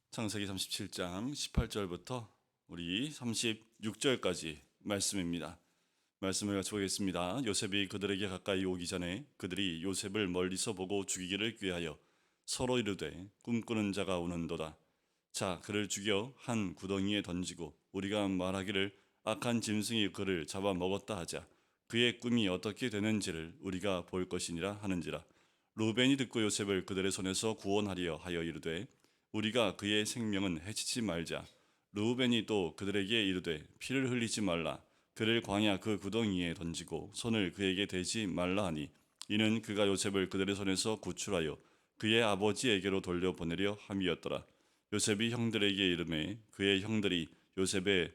창세기 37장 18절부터 우리 36절까지 말씀입니다. 말씀을 같이 보겠습니다. 요셉이 그들에게 가까이 오기 전에 그들이 요셉을 멀리서 보고 죽이기를 꾀하여 서로 이르되 꿈꾸는 자가 오는도다. 자, 그를 죽여 한 구덩이에 던지고 우리가 말하기를 악한 짐승이 그를 잡아 먹었다 하자. 그의 꿈이 어떻게 되는지를 우리가 볼 것이니라 하는지라. 루벤이 듣고 요셉을 그들의 손에서 구원하려 하여 이르되 우리가 그의 생명은 해치지 말자. 르우벤이 또 그들에게 이르되 피를 흘리지 말라. 그를 광야 그 구덩이에 던지고 손을 그에게 대지 말라 하니 이는 그가 요셉을 그들의 손에서 구출하여 그의 아버지에게로 돌려보내려 함이었더라. 요셉이 형들에게 이르매 그의 형들이 요셉의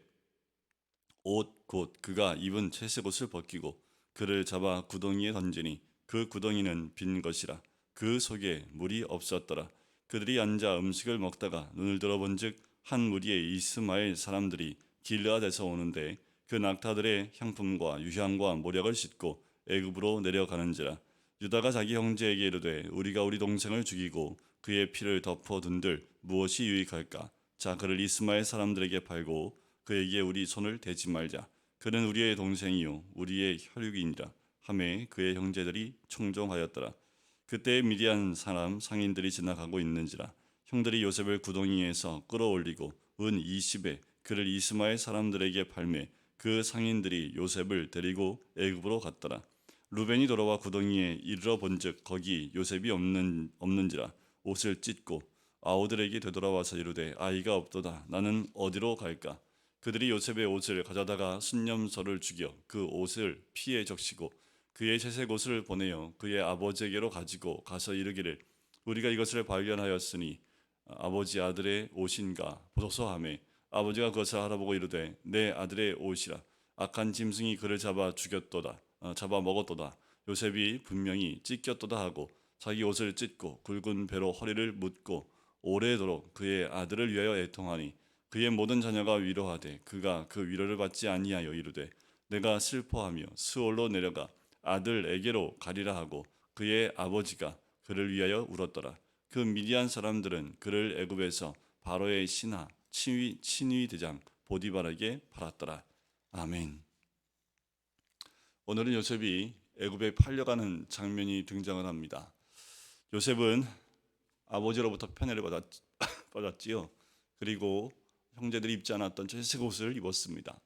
옷 곧 그가 입은 채색 옷을 벗기고 그를 잡아 구덩이에 던지니 그 구덩이는 빈 것이라. 그 속에 물이 없었더라. 그들이 앉아 음식을 먹다가 눈을 들어본즉 한 무리의 이스마엘 사람들이 길르앗에서 오는데 그 낙타들의 향품과 유향과 모략을 싣고 애굽으로 내려가는지라. 유다가 자기 형제에게 이르되 우리가 우리 동생을 죽이고 그의 피를 덮어둔들 무엇이 유익할까? 자, 그를 이스마엘 사람들에게 팔고 그에게 우리 손을 대지 말자. 그는 우리의 동생이요 우리의 혈육이니라 하매 그의 형제들이 청종하였더라. 그때 미디안 사람 상인들이 지나가고 있는지라. 형들이 요셉을 구덩이에서 끌어올리고 은 20에 그를 이스마엘 사람들에게 팔매 그 상인들이 요셉을 데리고 애굽으로 갔더라. 루벤이 돌아와 구덩이에 이르러 본즉 거기 요셉이 없는지라. 옷을 찢고 아우들에게 되돌아와서 이르되 아이가 없도다. 나는 어디로 갈까? 그들이 요셉의 옷을 가져다가 순념서를 죽여 그 옷을 피에 적시고 그의 채색 옷을 보내어 그의 아버지에게로 가지고 가서 이르기를 우리가 이것을 발견하였으니 아버지 아들의 옷인가 보소서 하매 아버지가 그것을 알아보고 이르되 내 아들의 옷이라. 악한 짐승이 그를 잡아 죽였도다. 잡아 먹었도다. 요셉이 분명히 찢겼도다 하고 자기 옷을 찢고 굵은 배로 허리를 묶고 오래도록 그의 아들을 위하여 애통하니 그의 모든 자녀가 위로하되 그가 그 위로를 받지 아니하여 이르되 내가 슬퍼하며 스올로 내려가 아들에게로 가리라 하고 그의 아버지가 그를 위하여 울었더라. 그 미디안 사람들은 그를 애굽에서 바로의 신하 친위 대장 보디발에게 팔았더라. 아멘. 오늘은 요셉이 애굽에 팔려가는 장면이 등장을 합니다. 요셉은 아버지로부터 편애를 받았지요. 그리고 형제들이 입지 않았던 채색 옷을 입었습니다.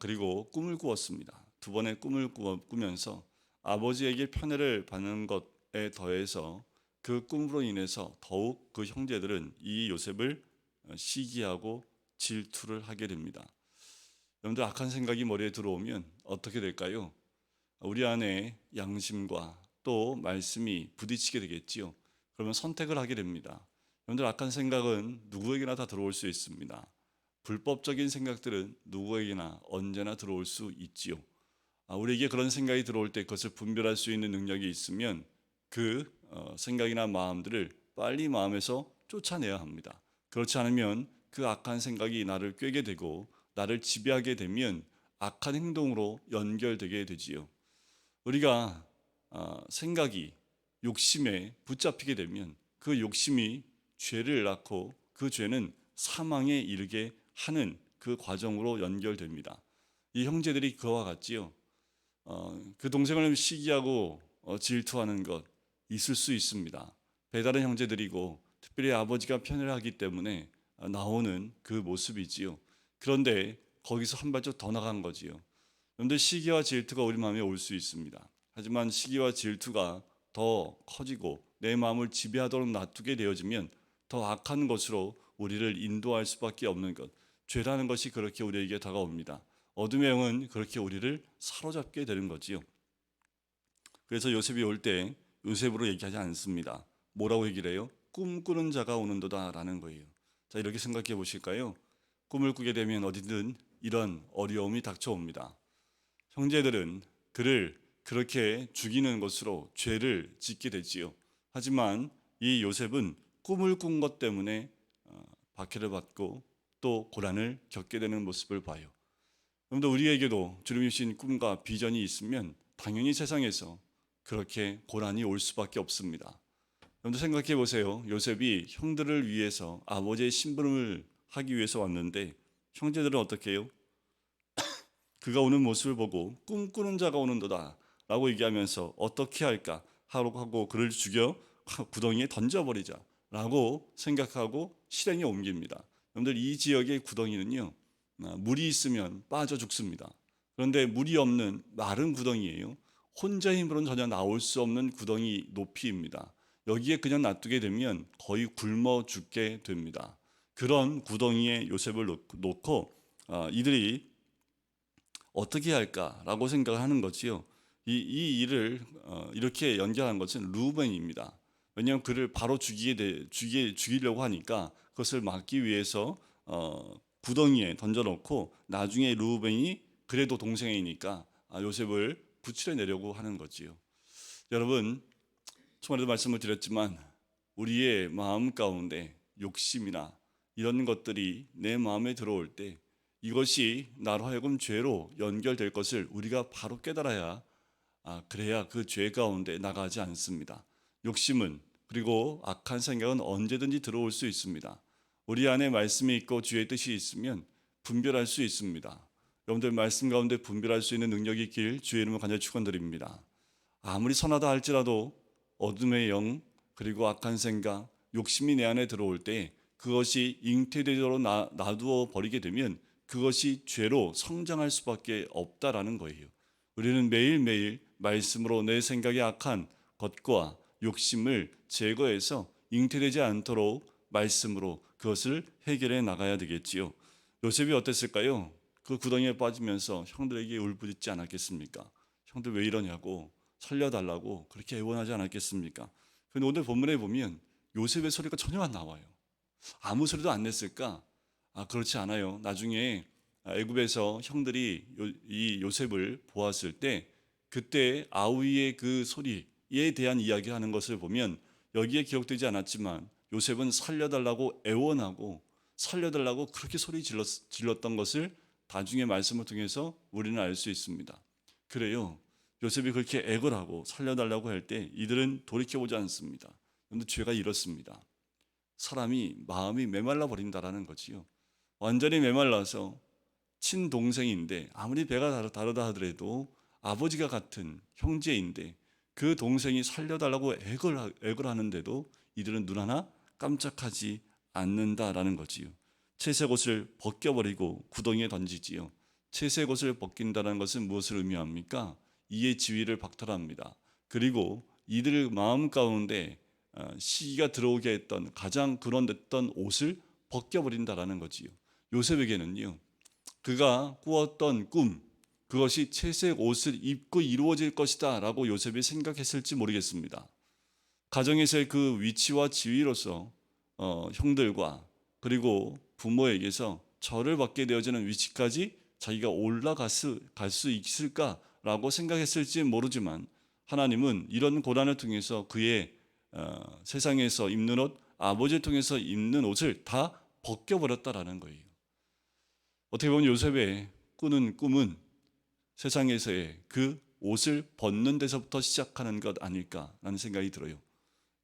그리고 꿈을 꾸었습니다. 두 번의 꿈을 꾸면서 아버지에게 편애를 받는 것에 더해서 그 꿈으로 인해서 더욱 그 형제들은 이 요셉을 시기하고 질투를 하게 됩니다. 여러분들 악한 생각이 머리에 들어오면 어떻게 될까요? 우리 안에 양심과 또 말씀이 부딪히게 되겠지요. 그러면 선택을 하게 됩니다. 여러분들 악한 생각은 누구에게나 다 들어올 수 있습니다. 불법적인 생각들은 누구에게나 언제나 들어올 수 있지요. 우리에게 그런 생각이 들어올 때 그것을 분별할 수 있는 능력이 있으면 그 생각이나 마음들을 빨리 마음에서 쫓아내야 합니다. 그렇지 않으면 그 악한 생각이 나를 꿰게 되고 나를 지배하게 되면 악한 행동으로 연결되게 되지요. 우리가 생각이 욕심에 붙잡히게 되면 그 욕심이 죄를 낳고 그 죄는 사망에 이르게 하는 그 과정으로 연결됩니다. 이 형제들이 그와 같지요. 그 동생을 시기하고 질투하는 것 있을 수 있습니다. 배다른 형제들이고 특별히 아버지가 편애를 하기 때문에 나오는 그 모습이지요. 그런데 거기서 한 발짝 더 나간 거지요. 그런데 시기와 질투가 우리 마음에 올 수 있습니다. 하지만 시기와 질투가 더 커지고 내 마음을 지배하도록 놔두게 되어지면 더 악한 것으로 우리를 인도할 수밖에 없는 것. 죄라는 것이 그렇게 우리에게 다가옵니다. 어둠의 영은 그렇게 우리를 사로잡게 되는 거지요. 그래서 요셉이 올 때 요셉으로 얘기하지 않습니다. 뭐라고 얘기를 해요? 꿈꾸는 자가 오는도다라는 거예요. 자, 이렇게 생각해 보실까요? 꿈을 꾸게 되면 어디든 이런 어려움이 닥쳐옵니다. 형제들은 그를 그렇게 죽이는 것으로 죄를 짓게 되지요. 하지만 이 요셉은 꿈을 꾼 것 때문에 박해를 받고 또 고난을 겪게 되는 모습을 봐요. 여러분들 우리에게도 주님이 주신 꿈과 비전이 있으면 당연히 세상에서 그렇게 고난이 올 수밖에 없습니다. 여러분들 생각해 보세요. 요셉이 형들을 위해서 아버지의 심부름을 하기 위해서 왔는데 형제들은 어떻게 해요? 그가 오는 모습을 보고 꿈꾸는 자가 오는도다 라고 얘기하면서 어떻게 할까 하고 그를 죽여 구덩이에 던져버리자 라고 생각하고 실행에 옮깁니다. 여러분들 이 지역의 구덩이는요, 물이 있으면 빠져 죽습니다. 그런데 물이 없는 마른 구덩이에요. 혼자 힘으로는 전혀 나올 수 없는 구덩이 높이입니다. 여기에 그냥 놔두게 되면 거의 굶어 죽게 됩니다. 그런 구덩이에 요셉을 놓고 이들이 어떻게 할까라고 생각을 하는 거지요. 이 일을 이렇게 연결한 것은 루벤입니다. 왜냐하면 그를 바로 죽이려고 하니까 그것을 막기 위해서 구덩이에 던져놓고 나중에 루벤이 그래도 동생이니까 요셉을 부추려내려고 하는 거지요. 여러분, 초반에도 말씀을 드렸지만 우리의 마음 가운데 욕심이나 이런 것들이 내 마음에 들어올 때 이것이 나로 하여금 죄로 연결될 것을 우리가 바로 깨달아야 그래야 그 죄 가운데 나가지 않습니다. 욕심은 그리고 악한 생각은 언제든지 들어올 수 있습니다. 우리 안에 말씀이 있고 주의 뜻이 있으면 분별할 수 있습니다. 여러분들 말씀 가운데 분별할 수 있는 능력이 있길 주의 이름으로 간절히 축원드립니다. 아무리 선하다 할지라도 어둠의 영 그리고 악한 생각, 욕심이 내 안에 들어올 때 그것이 잉태되도록 놔두어 버리게 되면 그것이 죄로 성장할 수밖에 없다라는 거예요. 우리는 매일매일 말씀으로 내 생각의 악한 것과 욕심을 제거해서 잉태되지 않도록 말씀으로 그것을 해결해 나가야 되겠지요. 요셉이 어땠을까요? 그 구덩이에 빠지면서 형들에게 울부짖지 않았겠습니까? 형들 왜 이러냐고 살려달라고 그렇게 애원하지 않았겠습니까? 그런데 오늘 본문에 보면 요셉의 소리가 전혀 안 나와요. 아무 소리도 안 냈을까? 그렇지 않아요. 나중에 애굽에서 형들이 이 요셉을 보았을 때 그때 아우이의 그 소리에 대한 이야기를 하는 것을 보면 여기에 기록되지 않았지만 요셉은 살려달라고 애원하고 살려달라고 그렇게 소리 질렀던 것을 나중에 말씀을 통해서 우리는 알 수 있습니다. 그래요. 요셉이 그렇게 애걸하고 살려달라고 할 때 이들은 돌이켜보지 않습니다. 그런데 죄가 이렇습니다. 사람이 마음이 메말라 버린다라는 거지요. 완전히 메말라서 친동생인데 아무리 배가 다르다 하더라도 아버지가 같은 형제인데 그 동생이 살려달라고 애걸하는데도 이들은 눈 하나 깜짝하지 않는다라는 거지요. 채색 옷을 벗겨버리고 구덩이에 던지지요. 채색 옷을 벗긴다는 것은 무엇을 의미합니까? 이의 지위를 박탈합니다. 그리고 이들 마음 가운데 시기가 들어오게 했던 가장 근원됐던 옷을 벗겨버린다라는 거지요. 요셉에게는요, 그가 꾸었던 꿈, 그것이 채색 옷을 입고 이루어질 것이다 라고 요셉이 생각했을지 모르겠습니다. 가정에서의 그 위치와 지위로서 형들과 그리고 부모에게서 절을 받게 되어지는 위치까지 자기가 올라갈 수 있을까라고 생각했을지 모르지만 하나님은 이런 고난을 통해서 그의 세상에서 입는 옷, 아버지를 통해서 입는 옷을 다 벗겨버렸다라는 거예요. 어떻게 보면 요셉의 꾸는 꿈은 세상에서의 그 옷을 벗는 데서부터 시작하는 것 아닐까라는 생각이 들어요.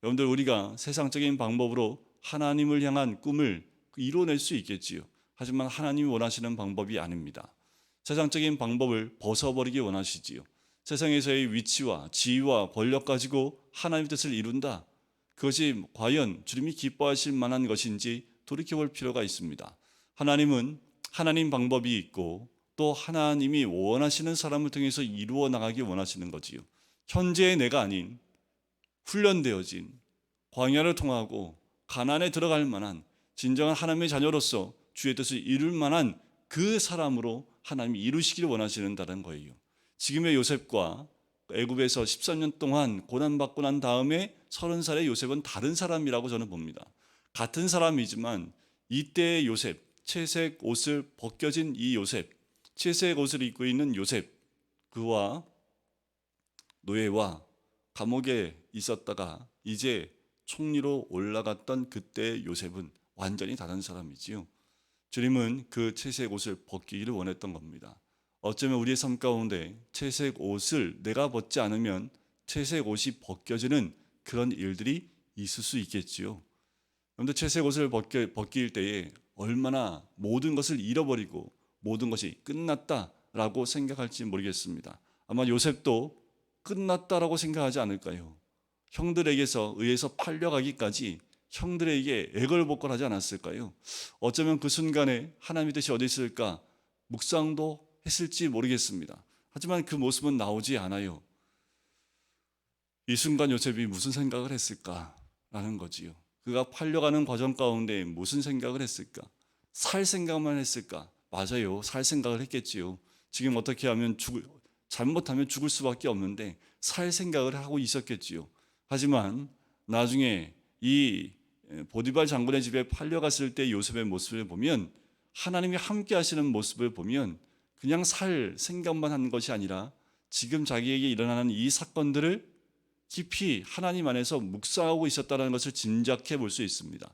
여러분들 우리가 세상적인 방법으로 하나님을 향한 꿈을 이뤄낼 수 있겠지요. 하지만 하나님이 원하시는 방법이 아닙니다. 세상적인 방법을 벗어버리기 원하시지요. 세상에서의 위치와 지위와 권력 가지고 하나님의 뜻을 이룬다. 그것이 과연 주님이 기뻐하실 만한 것인지 돌이켜볼 필요가 있습니다. 하나님은 하나님 방법이 있고 또 하나님이 원하시는 사람을 통해서 이루어 나가기 원하시는 거지요. 현재의 내가 아닌 훈련되어진 광야를 통하고 가나안에 들어갈 만한 진정한 하나님의 자녀로서 주의 뜻을 이룰 만한 그 사람으로 하나님이 이루시기를 원하시는다는 거예요. 지금의 요셉과 애굽에서 13년 동안 고난받고 난 다음에 30살의 요셉은 다른 사람이라고 저는 봅니다. 같은 사람이지만 이때의 요셉, 채색 옷을 벗겨진 이 요셉, 채색 옷을 입고 있는 요셉, 그와 노예와 감옥에 있었다가 이제 총리로 올라갔던 그때의 요셉은 완전히 다른 사람이지요. 주님은 그 채색 옷을 벗기기를 원했던 겁니다. 어쩌면 우리의 삶 가운데 채색 옷을 내가 벗지 않으면 채색 옷이 벗겨지는 그런 일들이 있을 수 있겠지요. 그런데 채색 옷을 벗길 때에 얼마나 모든 것을 잃어버리고 모든 것이 끝났다라고 생각할지 모르겠습니다. 아마 요셉도 끝났다라고 생각하지 않을까요? 형들에게서 의해서 팔려가기까지 형들에게 애걸복걸하지 않았을까요? 어쩌면 그 순간에 하나님의 뜻이 어디 있을까 묵상도 했을지 모르겠습니다. 하지만 그 모습은 나오지 않아요. 이 순간 요셉이 무슨 생각을 했을까라는 거지요. 그가 팔려가는 과정 가운데 무슨 생각을 했을까? 살 생각만 했을까? 맞아요. 살 생각을 했겠지요. 지금 어떻게 하면 잘못하면 죽을 수밖에 없는데 살 생각을 하고 있었겠지요. 하지만 나중에 이 보디발 장군의 집에 팔려갔을 때 요셉의 모습을 보면 하나님이 함께 하시는 모습을 보면 그냥 살 생각만 한 것이 아니라 지금 자기에게 일어나는 이 사건들을 깊이 하나님 안에서 묵상하고 있었다는 것을 짐작해 볼 수 있습니다.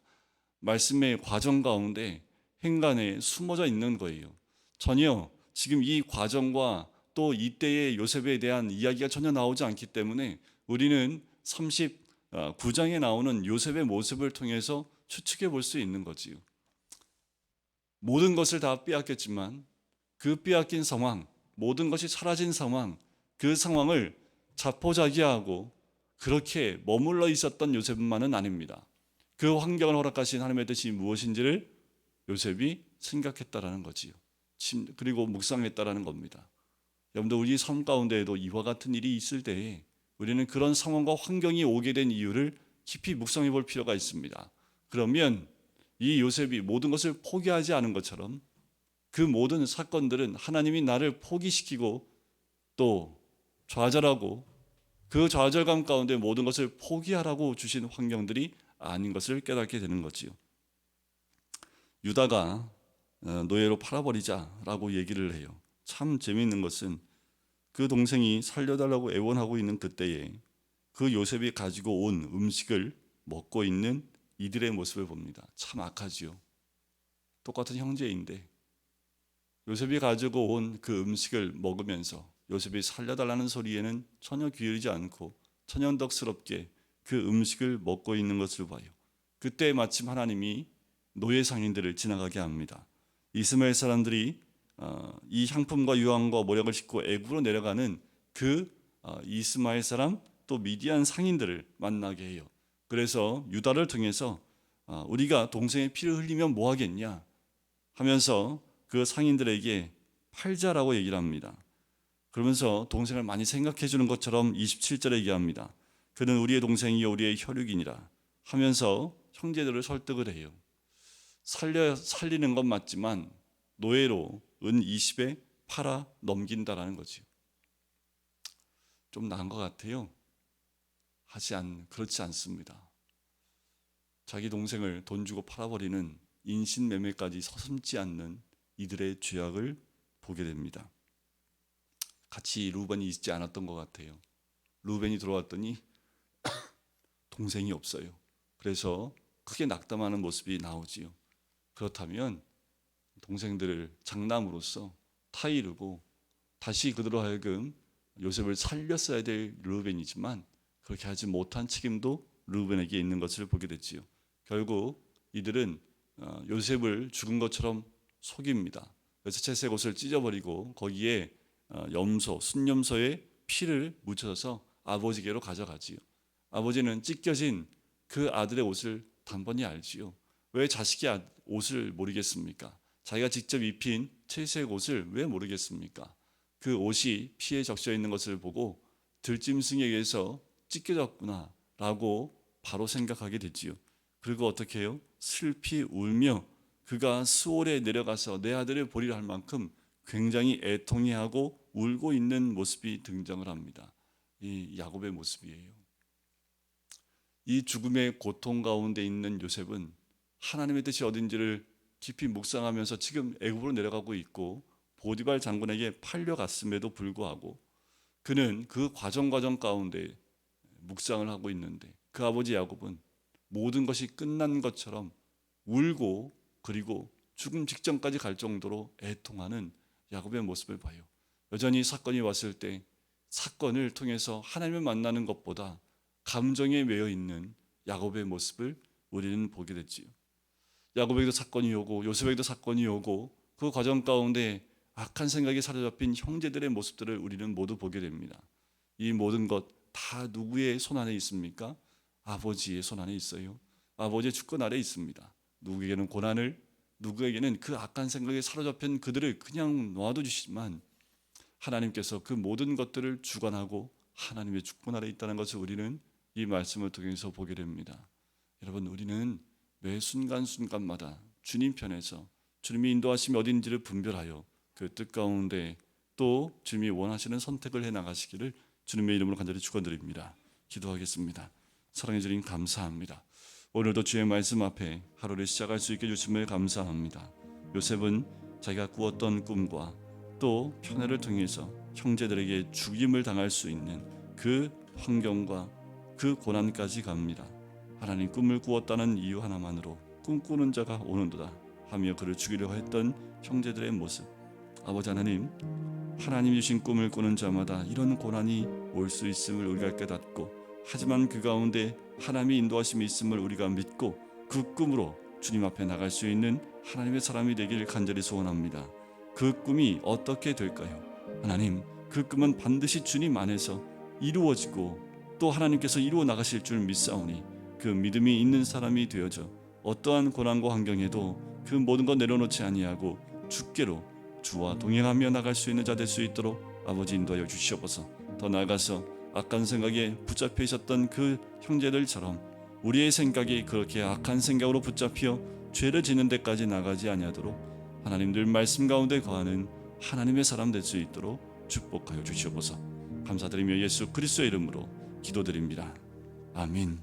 말씀의 과정 가운데 행간에 숨어져 있는 거예요. 전혀 지금 이 과정과 또 이때의 요셉에 대한 이야기가 전혀 나오지 않기 때문에 우리는 39장에 나오는 요셉의 모습을 통해서 추측해 볼 수 있는 거지요. 모든 것을 다 빼앗겼지만 그 빼앗긴 상황, 모든 것이 사라진 상황, 그 상황을 자포자기하고 그렇게 머물러 있었던 요셉만은 아닙니다. 그 환경을 허락하신 하나님의 뜻이 무엇인지를 요셉이 생각했다라는 거지요. 그리고 묵상했다라는 겁니다. 여러분들 우리 삶 가운데에도 이와 같은 일이 있을 때에 우리는 그런 상황과 환경이 오게 된 이유를 깊이 묵상해 볼 필요가 있습니다. 그러면 이 요셉이 모든 것을 포기하지 않은 것처럼 그 모든 사건들은 하나님이 나를 포기시키고 또 좌절하고 그 좌절감 가운데 모든 것을 포기하라고 주신 환경들이 아닌 것을 깨닫게 되는 거지요. 유다가 노예로 팔아버리자라고 얘기를 해요. 참 재미있는 것은 그 동생이 살려달라고 애원하고 있는 그때에 그 요셉이 가지고 온 음식을 먹고 있는 이들의 모습을 봅니다. 참 악하지요. 똑같은 형제인데 요셉이 가지고 온 그 음식을 먹으면서 요셉이 살려달라는 소리에는 전혀 귀여리지 않고 천연덕스럽게 그 음식을 먹고 있는 것을 봐요. 그때 마침 하나님이 노예 상인들을 지나가게 합니다. 이스마엘 사람들이 이 향품과 유황과 모략을 싣고 애굽으로 내려가는 그 이스마엘 사람 또 미디안 상인들을 만나게 해요. 그래서 유다를 통해서 우리가 동생의 피를 흘리면 뭐 하겠냐 하면서 그 상인들에게 팔자라고 얘기를 합니다. 그러면서 동생을 많이 생각해 주는 것처럼 27절에 얘기합니다. 그는 우리의 동생이요 우리의 혈육이니라 하면서 형제들을 설득을 해요. 살리는 건 맞지만 노예로 은 20에 팔아 넘긴다라는 거죠. 좀 나은 것 같아요. 그렇지 않습니다. 자기 동생을 돈 주고 팔아버리는 인신매매까지 서슴지 않는 이들의 죄악을 보게 됩니다. 같이 루벤이 있지 않았던 것 같아요. 루벤이 들어왔더니 동생이 없어요. 그래서 크게 낙담하는 모습이 나오지요. 그렇다면 동생들을 장남으로서 타이르고 다시 그들로 하여금 요셉을 살렸어야 될 르우벤이지만 그렇게 하지 못한 책임도 르우벤에게 있는 것을 보게 됐지요. 결국 이들은 요셉을 죽은 것처럼 속입니다. 그래서 채색 옷을 찢어버리고 거기에 순염소의 피를 묻혀서 아버지께로 가져가지요. 아버지는 찢겨진 그 아들의 옷을 단번에 알지요. 왜 자식이 옷을 모르겠습니까? 자기가 직접 입힌 채색 옷을 왜 모르겠습니까? 그 옷이 피에 적셔 있는 것을 보고 들짐승에 의해서 찢겨졌구나라고 바로 생각하게 되지요. 그리고 어떻게 해요? 슬피 울며 그가 수월에 내려가서 내 아들을 보리라 할 만큼 굉장히 애통해하고 울고 있는 모습이 등장을 합니다. 이 야곱의 모습이에요. 이 죽음의 고통 가운데 있는 요셉은 하나님의 뜻이 어딘지를 깊이 묵상하면서 지금 애굽으로 내려가고 있고 보디발 장군에게 팔려갔음에도 불구하고 그는 그 과정 가운데 묵상을 하고 있는데 그 아버지 야곱은 모든 것이 끝난 것처럼 울고 그리고 죽음 직전까지 갈 정도로 애통하는 야곱의 모습을 봐요. 여전히 사건이 왔을 때 사건을 통해서 하나님을 만나는 것보다 감정에 매여 있는 야곱의 모습을 우리는 보게 됐지요. 야곱에게도 사건이 오고 요셉에게도 사건이 오고 그 과정 가운데 악한 생각에 사로잡힌 형제들의 모습들을 우리는 모두 보게 됩니다. 이 모든 것 다 누구의 손 안에 있습니까? 아버지의 손 안에 있어요. 아버지의 주권 아래 있습니다. 누구에게는 고난을, 누구에게는 그 악한 생각에 사로잡힌 그들을 그냥 놔둬 주시지만 하나님께서 그 모든 것들을 주관하고 하나님의 주권 아래 있다는 것을 우리는 이 말씀을 통해서 보게 됩니다. 여러분, 우리는 매 순간순간마다 주님 편에서 주님이 인도하심이 어딘지를 분별하여 그 뜻 가운데 또 주님이 원하시는 선택을 해나가시기를 주님의 이름으로 간절히 축원드립니다. 기도하겠습니다. 사랑해 주님 감사합니다. 오늘도 주의 말씀 앞에 하루를 시작할 수 있게 주심을 감사합니다. 요셉은 자기가 꾸었던 꿈과 또 편애를 통해서 형제들에게 죽임을 당할 수 있는 그 환경과 그 고난까지 갑니다. 하나님, 꿈을 꾸었다는 이유 하나만으로 꿈꾸는 자가 오는도다 하며 그를 죽이려고 했던 형제들의 모습, 아버지 하나님, 하나님이 주신 꿈을 꾸는 자마다 이런 고난이 올 수 있음을 우리가 깨닫고, 하지만 그 가운데 하나님의 인도하심이 있음을 우리가 믿고 그 꿈으로 주님 앞에 나갈 수 있는 하나님의 사람이 되기를 간절히 소원합니다. 그 꿈이 어떻게 될까요? 하나님, 그 꿈은 반드시 주님 안에서 이루어지고 또 하나님께서 이루어 나가실 줄 믿사오니 그 믿음이 있는 사람이 되어져 어떠한 고난과 환경에도 그 모든 것 내려놓지 아니하고 주께로 주와 동행하며 나갈 수 있는 자 될 수 있도록 아버지 인도하여 주시옵소서. 더 나아가서 악한 생각에 붙잡혀 있었던 그 형제들처럼 우리의 생각이 그렇게 악한 생각으로 붙잡혀 죄를 짓는 데까지 나가지 아니하도록 하나님 늘 말씀 가운데 거하는 하나님의 사람 될 수 있도록 축복하여 주시옵소서. 감사드리며 예수 그리스도의 이름으로 기도드립니다. 아멘.